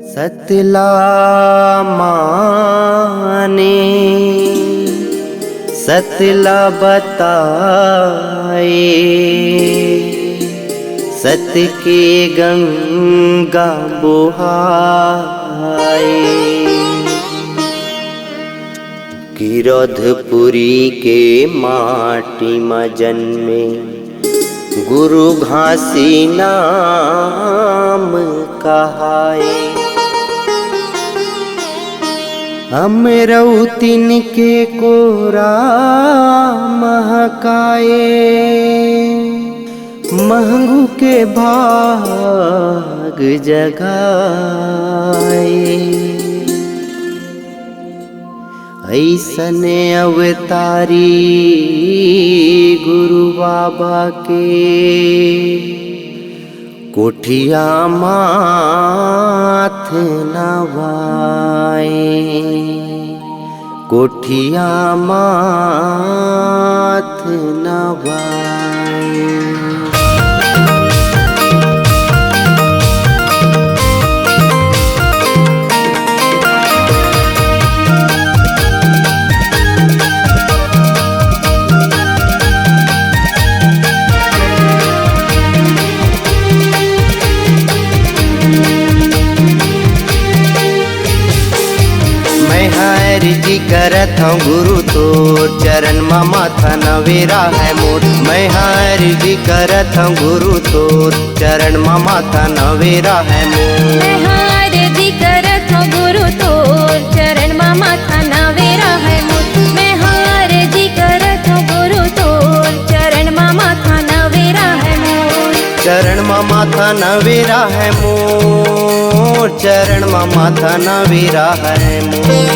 सतला माने सतला बताए, सत के गंगा बुहाए। गिरधपुरी के माटी में जन्मे गुरु घासी नाम कहाए। अमरौतिन के कोरा महकाए, महंगू के भाग जगाए। ऐसने अवतारी गुरु बाबा के कोठिया माथ नवाए, कोठिया माथ नवाए। जी करत हूँ गुरु तोर चरण में माथा नवेरा है मोर। मैं हर जी करत हूँ गुरु तोर चरण में माथा नवेरा है मोर। मैं हर जी करत हूँ गुरु तोर चरण में माथा नवेरा है मोर। मैं हर जी करत हूँ गुरु तोर चरण में माथा नवेरा है मोर। चरण में माथा नवेरा है मोर, चरण में माथा नवेरा है मोर।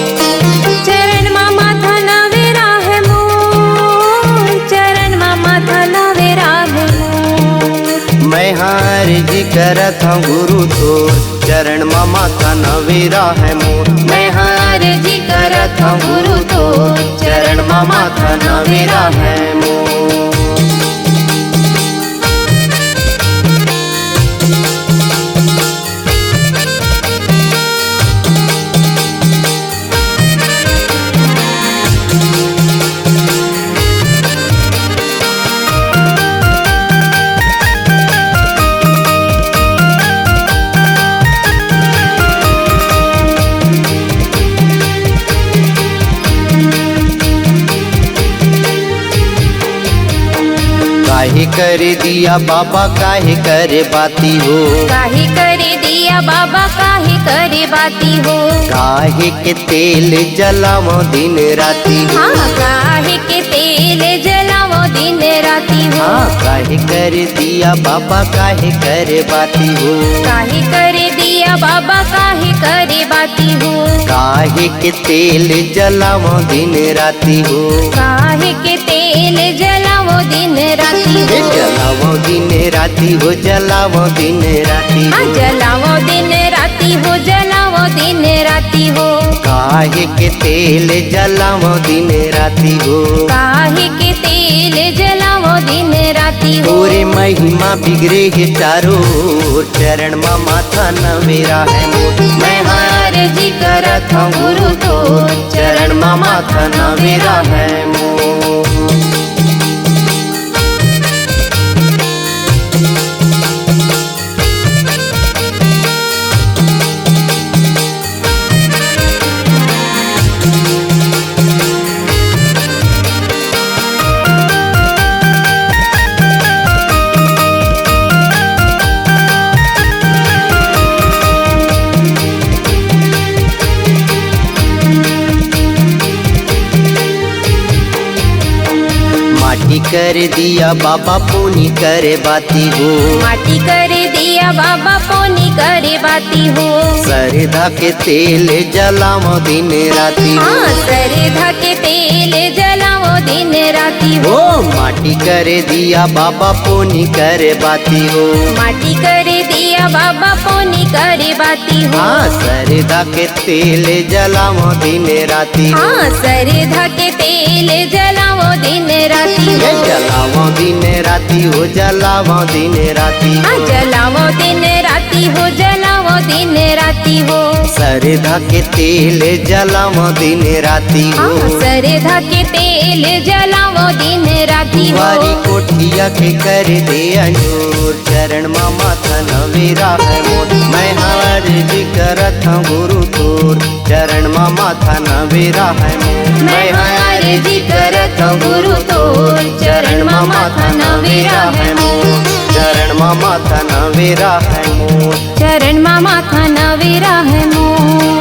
चरण में माथा नवेरा है मोर, चरण में माथा नवेरा है मोर। मैं हर जी करत हूँ गुरु तोर चरण में माथा नवेरा है मोर। मैं हर जी करत हूँ गुरु तोर चरण में माथा नवेरा है मोर। काहे कर दिया बाबा काहे करे बाती हो, काहे करे दिया बाबा काहे करे बाती हो। काहे के तेल जलावो दिन राती हो। हाँ काहे के तेल जलावो दिन राती हो। हाँ काहे कर दिया बाबा काहे करे बाती हो। काहे करे दिया बाबा काहे करे बाती हो। काहे के तेल जलावो दिन राती हो। काहे के तेल जलावो दिन राती हो। जलावो दिन राती हो, जलावो दिन राती हो। जलावो दिन राती हो, जलावो दिन राती हो। काहे के तेल जलावो दिन राती हो। काहे के तेल जलावो दिन राती हो। पूरे महिमा बिगड़े है चारों चरण में माथा नवेरा है मोर। मैं हर जी करत हूँ गुरु तोर चरण में माथा नवेरा है मोर। माटी कर दिया बाबा पुनी करे बाती हो। माटी कर दिया बाबा पोनी करे बाती हो। सरधा के तेल जलावो दिन राती हो। हाँ सरधा के तेल जलावो दिन राती हो। माटी कर दिया बाबा पुनी करे बाती हो। माटी कर दिया बाबा पोनी करे बाती हो। हाँ सरधा के तेल जलावो दिन राती हो। हाँ सरधा के तेल जलावो दिन राती हो। जलावो दिन राती हो, जलावो दिन राती हो। जलावो दिन राती हो, जलावो दिन राती हो। सरेधा के तेल जलावो दिन राती हो, सरेधा के तेल जलावो दिन राती हो। वारी कोठिया के कर दे अंजूर, चरण माँ माथा नवेरा है मोर। मैं अर्जी करत हूँ गुरु तोर, चरण माँ माथा नवेरा है मोर। मैं अर्जी करत हूँ गुरु तोर, चरण माँ माथा नवेरा है मोर। चरण माँ माथा नवेरा है मोर, चरण माँ माथा नवेरा है मोर।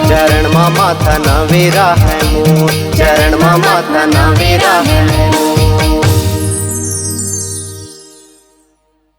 चरण माँ माथा नवेरा है मोर, चरण माँ माथा नवेरा है मोर।